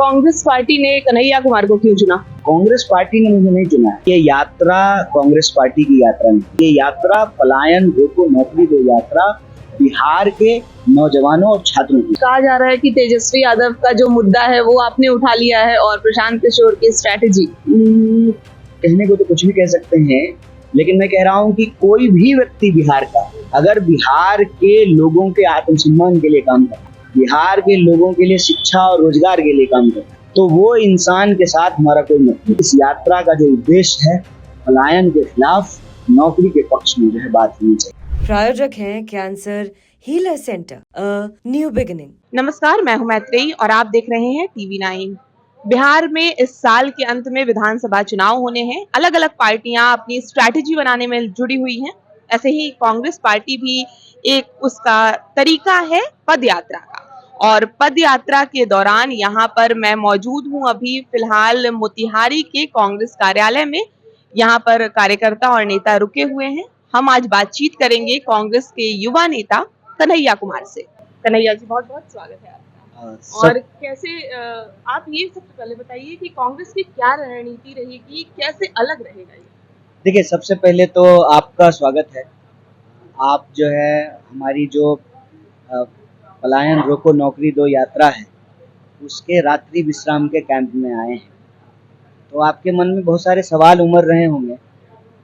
Congress party ने कन्हैया कुमार को क्यों चुना? कांग्रेस पार्टी ने मुझे नहीं चुना। ये यात्रा कांग्रेस पार्टी की यात्रा नहीं, ये यात्रा पलायन रोको नौकरी दो यात्रा बिहार के नौजवानों और छात्रों की। कहा जा रहा है कि तेजस्वी यादव का जो मुद्दा है वो आपने उठा लिया है और प्रशांत किशोर की स्ट्रैटेजी। कहने को तो कुछ भी कह सकते हैं, लेकिन मैं कह रहा हूँ कि कोई भी व्यक्ति बिहार का अगर बिहार के लोगों के आत्मसम्मान के लिए काम करे, बिहार के लोगों के लिए शिक्षा और रोजगार के लिए काम करे, तो वो इंसान के साथ हमारा कोई मतलब। इस यात्रा का जो उद्देश्य है पलायन के खिलाफ नौकरी के पक्ष में जो है बात होनी चाहिए। प्रायोजक हैं cancer healer centre, new beginning. नमस्कार, मैं हूं मैत्रेयी और आप देख रहे हैं TV9। बिहार में इस साल के अंत में विधानसभा चुनाव होने हैं। अलग अलग पार्टियां अपनी स्ट्रैटेजी बनाने में जुड़ी हुई हैं। ऐसे ही कांग्रेस पार्टी भी एक उसका तरीका है पद यात्रा का, और पद यात्रा के दौरान यहाँ पर मैं मौजूद हूँ अभी फिलहाल मोतिहारी के कांग्रेस कार्यालय में। यहाँ पर कार्यकर्ता और नेता रुके हुए हैं। हम आज बातचीत करेंगे कांग्रेस के युवा नेता कन्हैया कुमार से। कन्हैया जी, बहुत बहुत स्वागत है आपका। और कैसे आप ये सबसे पहले बताइए कि कांग्रेस की क्या रणनीति रहेगी, कैसे अलग रहेगा ये? देखिए, सबसे पहले तो आपका स्वागत है। आप जो है हमारी जो पलायन रोको नौकरी दो यात्रा है उसके रात्रि विश्राम के कैंप में आए हैं। तो आपके मन में बहुत सारे सवाल उमड़ रहे होंगे,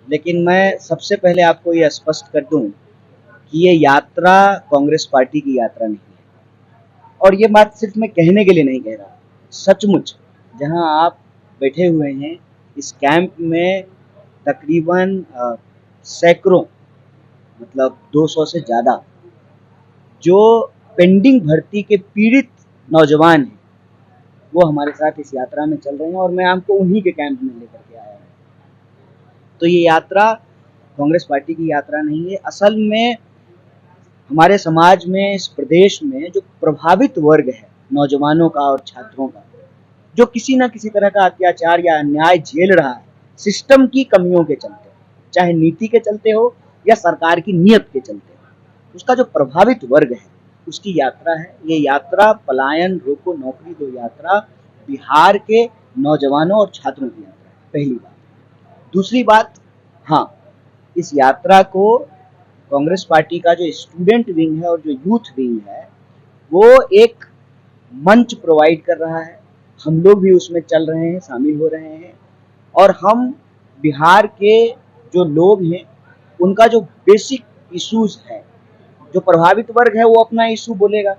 लेकिन मैं सबसे पहले आपको ये स्पष्ट कर दूं कि ये यात्रा कांग्रेस पार्टी की यात्रा नहीं है। और ये बात सिर्फ मैं कहने के लिए नहीं कह रहा, सचमुच जहां आप बैठे हुए हैं इस कैंप में तकरीबन सैकड़ों, मतलब 200 से ज़्यादा जो पेंडिंग भर्ती के पीड़ित नौजवान हैं वो हमारे साथ इस यात्रा में चल रहे हैं और मैं आपको उन्हीं के कैंप में लेकर के आया हूँ। तो ये यात्रा कांग्रेस पार्टी की यात्रा नहीं है। असल में हमारे समाज में, इस प्रदेश में जो प्रभावित वर्ग है नौजवानों का और छात्रों का, जो किसी न किसी तरह का अत्याचार या अन्याय झेल रहा है सिस्टम की कमियों के चलते, चाहे नीति के चलते हो या सरकार की नीयत के चलते हो, उसका जो प्रभावित वर्ग है उसकी यात्रा है। ये यात्रा पलायन रोको नौकरी दो यात्रा बिहार के नौजवानों और छात्रों की यात्रा है, पहली बात। दूसरी बात, हाँ, इस यात्रा को कांग्रेस पार्टी का जो स्टूडेंट विंग है और जो यूथ विंग है वो एक मंच प्रोवाइड कर रहा है। हम लोग भी उसमें चल रहे हैं, शामिल हो रहे हैं, और हम बिहार के जो लोग हैं उनका जो बेसिक इश्यूज है, जो प्रभावित वर्ग है वो अपना इशू बोलेगा।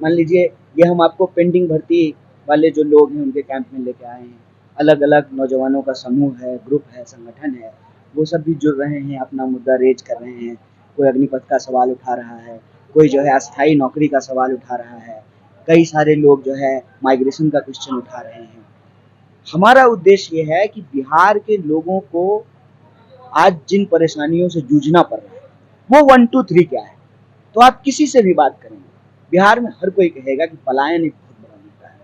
मान लीजिए ये हम आपको पेंडिंग भर्ती वाले जो लोग हैं उनके कैंप में लेके आए हैं। अलग अलग नौजवानों का समूह है, ग्रुप है, संगठन है, वो सब भी जुड़ रहे हैं, अपना मुद्दा रेज कर रहे हैं। कोई अग्निपथ का सवाल उठा रहा है, कोई जो है अस्थायी नौकरी का सवाल उठा रहा है, कई सारे लोग जो है माइग्रेशन का क्वेश्चन उठा रहे हैं। हमारा उद्देश्य ये है कि बिहार के लोगों को आज जिन परेशानियों से जूझना पड़ रहा है वो 1 2 3 क्या है। तो आप किसी से भी बात करेंगे बिहार में हर कोई कहेगा कि पलायन एक बहुत बड़ा मुद्दा है।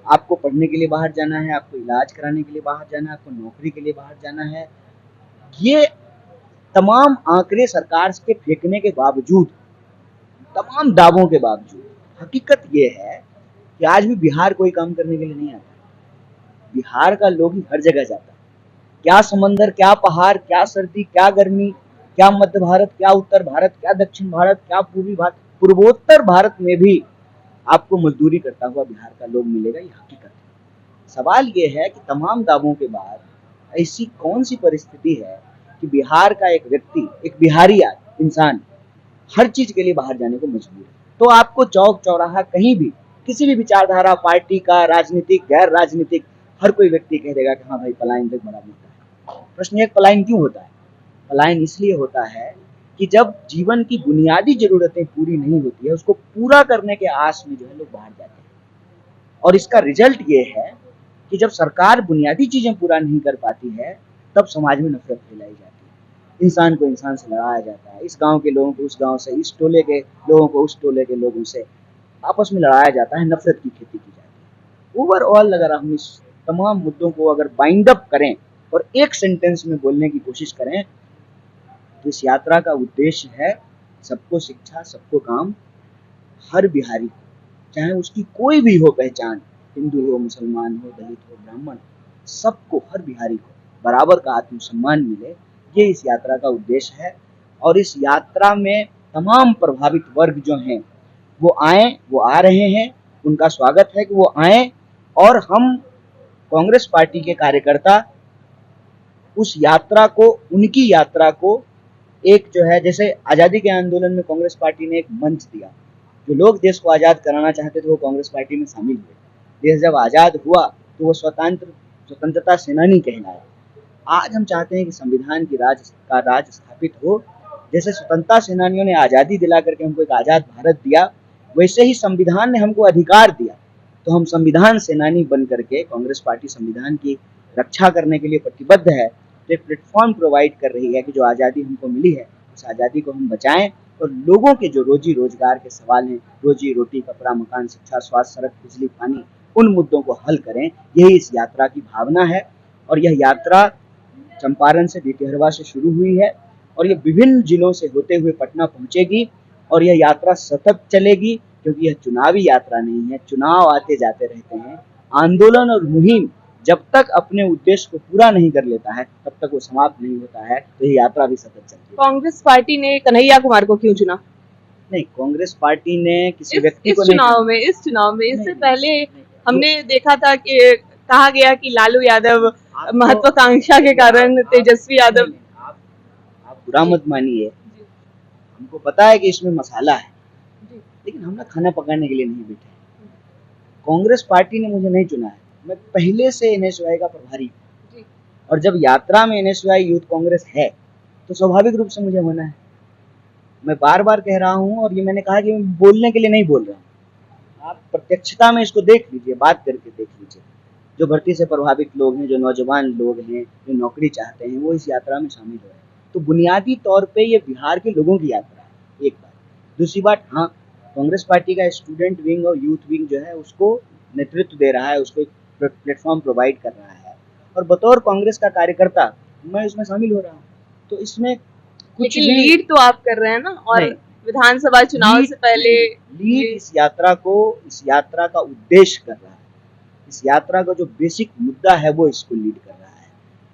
आपको पढ़ने के लिए बाहर जाना है, आपको इलाज कराने के लिए बाहर जाना है, आपको नौकरी के लिए बाहर जाना है। ये तमाम आंकड़े सरकार के फेंकने के बावजूद, तमाम दावों के बावजूद, हकीकत ये है कि आज भी बिहार कोई काम करने के लिए नहीं आता। बिहार का लोग ही हर जगह जाता है। क्या समंदर, क्या पहाड़, क्या सर्दी, क्या गर्मी, क्या मध्य भारत, क्या उत्तर भारत, क्या दक्षिण भारत, क्या पूर्वी भारत, पूर्वोत्तर भारत में भी आपको मजदूरी करता हुआ बिहार का लोग मिलेगा। ये हकीकत है। सवाल ये है कि तमाम दावों के बाद ऐसी कौन सी परिस्थिति है कि बिहार का एक व्यक्ति, एक बिहारी इंसान हर चीज के लिए बाहर जाने को मजबूर है। तो आपको चौक चौराहा कहीं भी किसी भी विचारधारा, पार्टी का, राजनीतिक, गैर राजनीतिक, हर कोई व्यक्ति कह देगा कि हाँ भाई पलायन एक बड़ा मुद्दा है। प्रश्न ये, पलायन क्यों होता है? पलायन इसलिए होता है कि जब जीवन की बुनियादी जरूरतें पूरी नहीं होती है, उसको पूरा करने के आस में जो है लोग बाहर जाते हैं। और इसका रिजल्ट ये है कि जब सरकार बुनियादी चीजें पूरा नहीं कर पाती है तब समाज में नफरत फैलाई जाती है, इंसान को इंसान से लड़ाया जाता है, इस गांव के लोगों को उस गांव से, इस टोले के लोगों को उस टोले के लोगों से आपस में लड़ाया जाता है, नफरत की खेती की जाती है। ओवरऑल अगर हम इस तमाम मुद्दों को अगर बाइंड अप करें और एक सेंटेंस में बोलने की कोशिश करें तो इस यात्रा का उद्देश्य है सबको शिक्षा, सबको काम, हर बिहारी को, चाहे उसकी कोई भी हो पहचान, हिंदू हो, मुसलमान हो, दलित हो, ब्राह्मण, सबको, हर बिहारी को बराबर का आत्मसम्मान मिले, ये इस यात्रा का उद्देश्य है। और इस यात्रा में तमाम प्रभावित वर्ग जो हैं वो आए, वो आ रहे हैं, उनका स्वागत है कि वो आए। और हम कांग्रेस पार्टी के कार्यकर्ता उस यात्रा को, उनकी यात्रा को एक जो है, जैसे आज़ादी के आंदोलन में कांग्रेस पार्टी ने एक मंच दिया, जो लोग देश को आज़ाद कराना चाहते थे वो कांग्रेस पार्टी में शामिल हुए। देश जब आज़ाद हुआ तो वो स्वतंत्रता सेनानी कहलाए। आज हम चाहते हैं कि संविधान की राज स्थापित हो। जैसे स्वतंत्रता सेनानियों ने आज़ादी दिला करके हमको एक आज़ाद भारत दिया, वैसे ही संविधान ने हमको अधिकार दिया। तो हम संविधान सेनानी बन करके, कांग्रेस पार्टी संविधान की रक्षा करने के लिए प्रतिबद्ध है। तो एक प्लेटफॉर्म प्रोवाइड कर रही है कि जो आज़ादी हमको मिली है उस आज़ादी को हम बचाएं और लोगों के जो रोजी रोजगार के सवाल हैं, रोजी रोटी, कपड़ा, मकान, शिक्षा, स्वास्थ्य, सड़क, बिजली, पानी, उन मुद्दों को हल करें। यही इस यात्रा की भावना है। और यह यात्रा चंपारण से भितिहरवा से शुरू हुई है और ये विभिन्न जिलों से होते हुए पटना पहुंचेगी और यह यात्रा सतत चलेगी, क्योंकि यह चुनावी यात्रा नहीं है। चुनाव आते जाते रहते हैं। आंदोलन और मुहिम जब तक अपने उद्देश्य को पूरा नहीं कर लेता है तब तक वो समाप्त नहीं होता है। तो ये यात्रा भी सतत चलती है। कांग्रेस पार्टी ने कन्हैया कुमार को क्यों चुना? नहीं, कांग्रेस पार्टी ने किसी व्यक्ति इस को नहीं चुनाव में इससे नहीं, पहले नहीं, हमने देखा था कि कहा गया कि लालू यादव महत्वाकांक्षा के कारण तेजस्वी यादव। आप बुरा मत मानिए, हमको पता है कि इसमें मसाला है, लेकिन हम ना खाना पकाने के लिए नहीं बैठे। कांग्रेस पार्टी ने मुझे नहीं चुना है। मैं पहले से एनएसयूआई का प्रभारी हूँ और जब यात्रा में एनएसयूआई यूथ कांग्रेस है तो स्वाभाविक रूप से मुझे होना है। मैं बार बार कह रहा हूँ और ये मैंने कहा कि मैं बोलने के लिए नहीं बोल रहा हूँ। आप प्रत्यक्षता में इसको देख लीजिए, बात करके देख लीजिए। जो भर्ती से प्रभावित लोग हैं, जो नौजवान लोग हैं, जो नौकरी चाहते हैं, वो इस यात्रा में शामिल हो रहे हैं। तो बुनियादी तौर पे ये बिहार के लोगों की यात्रा है, एक बात। दूसरी बात, हाँ, कांग्रेस पार्टी का स्टूडेंट विंग और यूथ विंग जो है उसको नेतृत्व दे रहा है, उसको एक प्लेटफॉर्म प्रोवाइड कर रहा है और बतौर कांग्रेस का कार्यकर्ता मैं इसमें शामिल हो रहा हूँ। तो इसमें कुछ भी लीड तो आप कर रहे हैं ना, और नहीं, विधानसभा चुनाव से पहले लीड इस यात्रा का उद्देश्य कर रहा है। इस यात्रा का जो बेसिक मुद्दा है वो इसको लीड कर रहा है,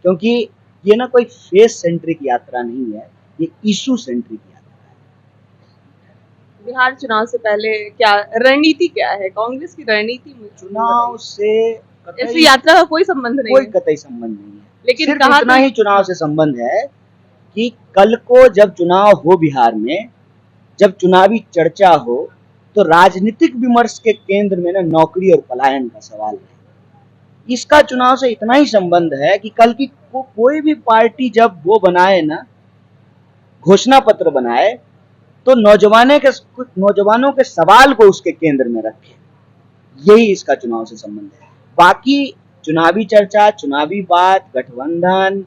क्योंकि ये ना कोई फेस सेंट्रिक यात्रा नहीं है, ये इशू सेंट्रिक यात्रा है। बिहार चुनाव से पहले क्या रणनीति क्या है कांग्रेस की? रणनीति चुनाव से इस यात्रा का कोई संबंध नहीं कोई है। कतई संबंध नहीं है, लेकिन सिर्फ कहा इतना ही चुनाव से संबंध है कि कल को जब चुनाव हो बिहार में, जब चुनावी चर्चा हो, तो राजनीतिक विमर्श के केंद्र में ना नौकरी और पलायन का सवाल है। इसका चुनाव से इतना ही संबंध है कि कल की कोई भी पार्टी जब वो बनाए ना, घोषणा पत्र बनाए, तो नौजवानों के सवाल को उसके केंद्र में रखे। यही इसका चुनाव से संबंध है। बाकी चुनावी चर्चा, चुनावी बात, गठबंधन,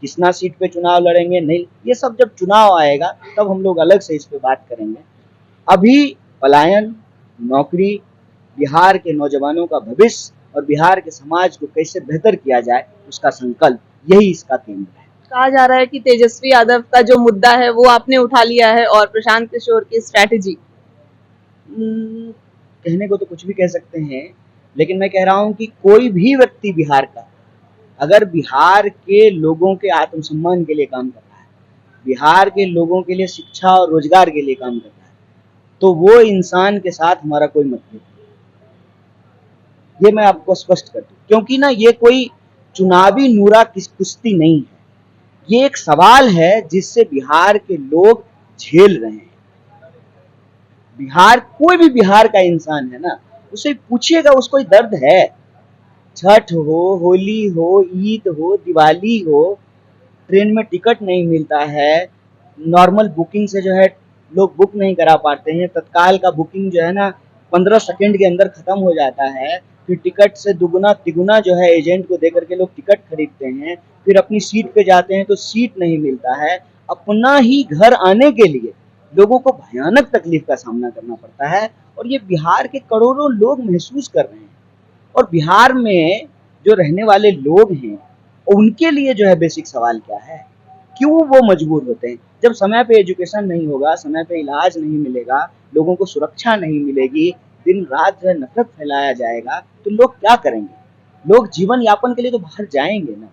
किसना सीट पे चुनाव लड़ेंगे, नहीं, ये सब जब चुनाव आएगा तब हम लोग अलग से इस पे बात करेंगे। अभी पलायन, नौकरी, बिहार के नौजवानों का भविष्य और बिहार के समाज को कैसे बेहतर किया जाए, उसका संकल्प, यही इसका केंद्र है। कहा जा रहा है कि तेजस्वी यादव का जो मुद्दा है वो आपने उठा लिया है और प्रशांत किशोर की स्ट्रैटेजी। कहने को तो कुछ भी कह सकते हैं, लेकिन मैं कह रहा हूं कि कोई भी व्यक्ति बिहार का अगर बिहार के लोगों के आत्मसम्मान के लिए काम कर रहा है, बिहार के लोगों के लिए शिक्षा और रोजगार के लिए काम कर रहा है, तो वो इंसान के साथ हमारा कोई मतभेद नहीं। ये मैं आपको स्पष्ट कर दूं, क्योंकि ना ये कोई चुनावी नूरा कुश्ती नहीं है। ये एक सवाल है जिससे बिहार के लोग झेल रहे हैं। बिहार, कोई भी बिहार का इंसान है ना, उसे पूछिएगा, उसको दर्द है। छठ हो, होली हो, ईद हो, दिवाली हो, ट्रेन में टिकट नहीं मिलता है, नॉर्मल बुकिंग से जो है लोग बुक नहीं करा पाते हैं, तत्काल का बुकिंग जो है ना 15 सेकंड के अंदर खत्म हो जाता है, फिर टिकट से दुगुना तिगुना जो है एजेंट को देकर के लोग टिकट खरीदते हैं, फिर अपनी सीट पे जाते हैं तो सीट नहीं मिलता है। अपना ही घर आने के लिए लोगों को भयानक तकलीफ का सामना करना पड़ता है और ये बिहार के करोड़ों लोग महसूस कर रहे हैं। और बिहार में जो रहने वाले लोग हैं उनके लिए जो है बेसिक सवाल क्या है, क्यों वो मजबूर होते हैं? जब समय पे एजुकेशन नहीं होगा, समय पे इलाज नहीं मिलेगा, लोगों को सुरक्षा नहीं मिलेगी, दिन रात जो है नफरत फैलाया जाएगा तो लोग क्या करेंगे? लोग जीवन यापन के लिए तो बाहर जाएंगे ना।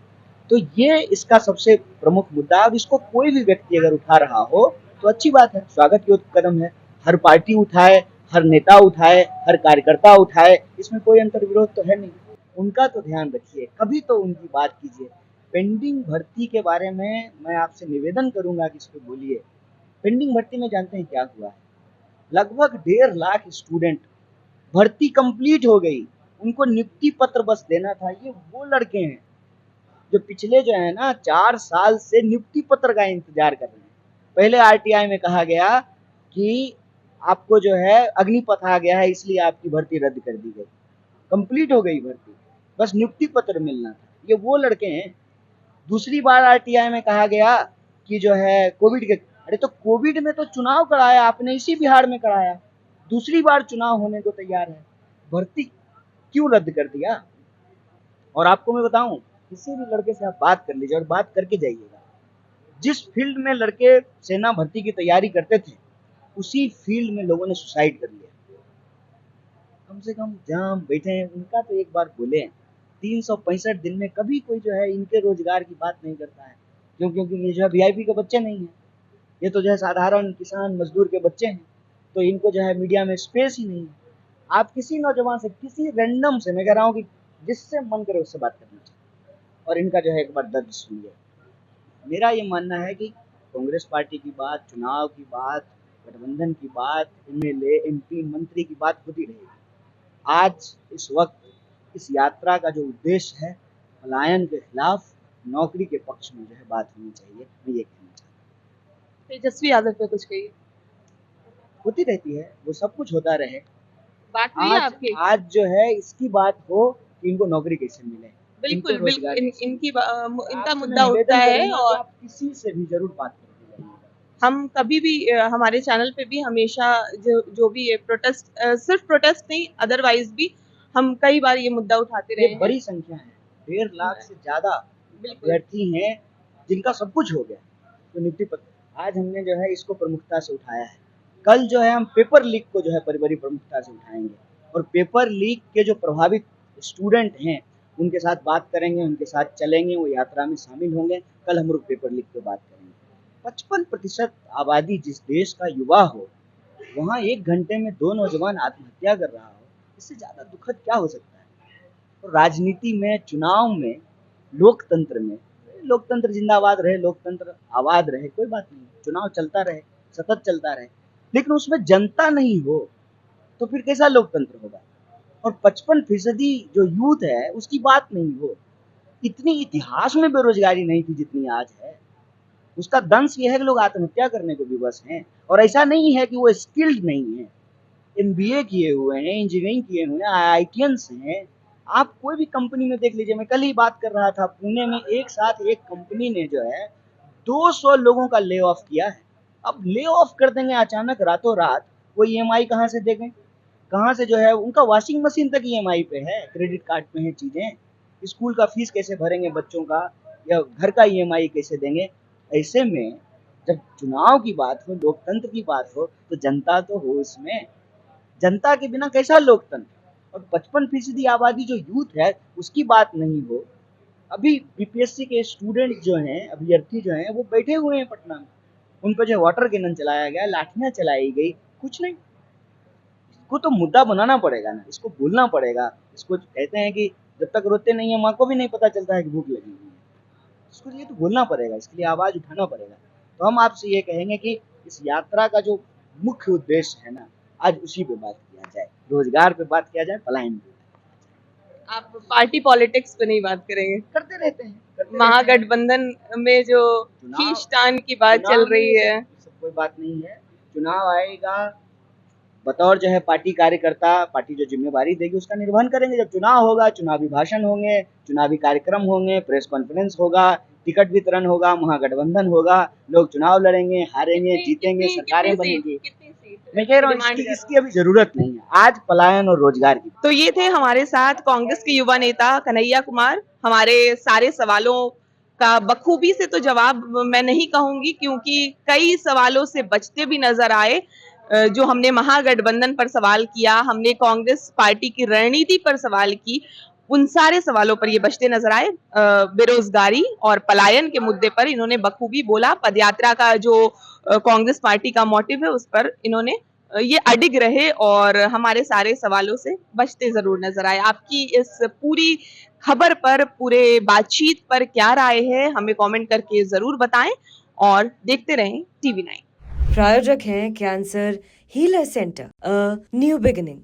तो ये इसका सबसे प्रमुख मुद्दा है। अब इसको कोई भी व्यक्ति अगर उठा रहा हो तो अच्छी बात है, स्वागत योग्य कदम है। हर पार्टी उठाए, हर नेता उठाए, हर कार्यकर्ता उठाए, इसमें कोई अंतर विरोध तो है नहीं। उनका तो ध्यान रखिए, कभी तो उनकी बात कीजिए। पेंडिंग भर्ती के बारे में मैं आपसे निवेदन करूंगा कि इस पे बोलिए। पेंडिंग भर्ती में जानते हैं क्या हुआ है? लगभग 1.5 लाख स्टूडेंट, भर्ती कंप्लीट हो गई, उनको नियुक्ति पत्र बस देना था। ये वो लड़के हैं जो पिछले जो है ना 4 साल से नियुक्ति पत्र का इंतजार कर रहे हैं। पहले आरटीआई में कहा गया कि आपको जो है अग्निपथ आ गया है इसलिए आपकी भर्ती रद्द कर दी गई। कंप्लीट हो गई भर्ती, बस नियुक्ति पत्र मिलना था। ये वो लड़के हैं। दूसरी बार आरटीआई में कहा गया कि जो है कोविड के, अरे तो कोविड में तो चुनाव कराया आपने, इसी बिहार में कराया, दूसरी बार चुनाव होने को तैयार है, भर्ती क्यों रद्द कर दिया? और आपको मैं बताऊं, किसी भी लड़के से आप बात कर लीजिए और बात करके जाइएगा, जिस फील्ड में लड़के सेना भर्ती की तैयारी करते थे उसी फील्ड में लोगों ने सुसाइड कर लिया। कम से कम जहां बैठे हैं उनका तो एक बार बोले। 365 दिन में कभी कोई जो है इनके रोजगार की बात नहीं करता है। क्यों? क्योंकि ये जो है वीआईपी के बच्चे नहीं है, ये तो जो है साधारण किसान मजदूर के बच्चे हैं, तो इनको जो है मीडिया में स्पेस ही नहीं है। आप किसी नौजवान से, किसी रैंडम से, मैं कह रहा हूँ कि जिससे मन करे उससे बात करना चाहिए और इनका जो है एक बार दर्द सुनिए। मेरा ये मानना है कि कांग्रेस पार्टी की बात, चुनाव की बात, गठबंधन की बात, एमएलए, एमपी, मंत्री की बात होती रहेगी। आज इस वक्त इस यात्रा का जो उद्देश्य है, पलायन के खिलाफ, नौकरी के पक्ष में जो है बात होनी चाहिए। मैं ये कहना चाहता हूँ। तेजस्वी यादव पे कुछ कहिए। होती रहती है, वो सब कुछ होता रहे। बात हुई है आज आपकी? आज जो है इसकी बात हो कि इनको नौकरी कैसे मिले, बिल्कुल इनको बिल्कुल, रोजगार कैसे मिले। इनका आपसे मैं मुद्दा निवेदन उठता है करूंगा कि और आप किसी से भी जरूर बात करके जाइएगा। हम कभी भी हमारे चैनल पे भी हमेशा जो भी ये प्रोटेस्ट, सिर्फ प्रोटेस्ट नहीं अदरवाइज भी हम कई बार ये मुद्दा उठाते रहे ये हैं। बड़ी संख्या है, 1.5 लाख से ज्यादा बिल्कुल। अभ्यर्थी हैं जिनका सब कुछ हो गया, तो नियुक्ति पत्र आज हमने जो है इसको प्रमुखता से उठाया है। कल जो है हम पेपर लीक को जो है बड़ी प्रमुखता से उठाएंगे और पेपर लीक के जो प्रभावित स्टूडेंट हैं उनके साथ बात करेंगे, उनके साथ चलेंगे, वो यात्रा में शामिल होंगे। कल हम लोग पेपर लीक पे बात करेंगे। 55% आबादी जिस देश का युवा हो, वहाँ 1 घंटे में 2 नौजवान आत्महत्या कर रहा हो, इससे ज्यादा दुखद क्या हो सकता है? तो राजनीति में, चुनाव में, लोकतंत्र में, लोकतंत्र जिंदाबाद रहे, लोकतंत्र आबाद रहे, कोई बात नहीं, चुनाव चलता रहे, सतत चलता रहे, लेकिन उसमें जनता नहीं हो तो फिर कैसा लोकतंत्र होगा? और 55% जो यूथ है उसकी बात नहीं हो। इतनी इतिहास में बेरोजगारी नहीं थी जितनी आज है। उसका दंश ये है कि लोग आत्महत्या करने को विवश हैं। और ऐसा नहीं है कि वो स्किल्ड नहीं है, एमबीए किए हुए हैं, इंजीनियरिंग किए हुए हैं, आईआईटीएंस हैं। आप कोई भी कंपनी में देख लीजिए, मैं कल ही बात कर रहा था, पुणे में एक साथ एक कंपनी ने जो है 200 लोगों का ले ऑफ किया है। अब ले ऑफ कर देंगे अचानक रातों रात, वो ईएमआई कहाँ से देंगे? कहाँ से जो है उनका वॉशिंग मशीन तक ईएमआई पे है, क्रेडिट कार्ड पे है चीजें। स्कूल का फीस कैसे भरेंगे बच्चों का, या घर का ईएमआई कैसे देंगे? ऐसे में जब चुनाव की बात हो, लोकतंत्र की बात हो, तो जनता तो हो इसमें। जनता के बिना कैसा लोकतंत्र? और 55% आबादी जो यूथ है उसकी बात नहीं हो। अभी बीपीएससी के स्टूडेंट जो हैं, अभ्यर्थी जो हैं, वो बैठे हुए हैं पटना में, उन पर जो वाटर कैनन चलाया गया, लाठियां चलाई गई, कुछ नहीं। इसको तो मुद्दा बनाना पड़ेगा ना, इसको बोलना पड़ेगा। इसको कहते हैं कि जब तक रोते नहीं है माँ को भी नहीं पता चलता है कि भूख लगी हुई है। इसको लिए तो बोलना पड़ेगा, इसके लिए आवाज उठाना पड़ेगा। तो हम आपसे ये कहेंगे कि इस यात्रा का जो मुख्य उद्देश्य है ना, आज उसी पे बात किया जाए, रोजगार पे बात किया जाए, पलायन पे। आप पार्टी पॉलिटिक्स पे नहीं बात करेंगे? करते रहते हैं। महागठबंधन में जो खींचतान की बात चल रही है, सब कोई बात नहीं है। चुनाव आएगा, बतौर जो है पार्टी कार्यकर्ता, पार्टी जो जिम्मेवारी देगी उसका निर्वहन करेंगे। जब चुनाव होगा, चुनावी भाषण होंगे, चुनावी कार्यक्रम होंगे, प्रेस कॉन्फ्रेंस होगा, टिकट वितरण होगा, महागठबंधन होगा, लोग चुनाव लड़ेंगे, हारेंगे, जीतेंगे, सरकारें बनेंगी। मैं कह रहा हूँ इसकी अभी जरूरत नहीं है, आज पलायन और रोजगार की। तो ये थे हमारे साथ कांग्रेस के युवा नेता कन्हैया कुमार। हमारे सारे सवालों का बखूबी से तो जवाब मैं नहीं कहूंगी, क्योंकि कई सवालों से बचते भी नजर आए, जो हमने महागठबंधन पर सवाल किया, हमने कांग्रेस पार्टी की रणनीति पर सवाल की, उन सारे सवालों पर ये बचते नजर आए। बेरोजगारी और पलायन के मुद्दे पर इन्होंने बखूबी बोला। पदयात्रा का जो कांग्रेस पार्टी का मोटिव है उस पर इन्होंने ये अडिग रहे और हमारे सारे सवालों से बचते जरूर नजर आए। आपकी इस पूरी खबर पर, पूरे बातचीत पर क्या राय है, हमें कमेंट करके जरूर बताएं और देखते रहें TV9। प्रायोजक हैं cancer healer centre, a new beginning.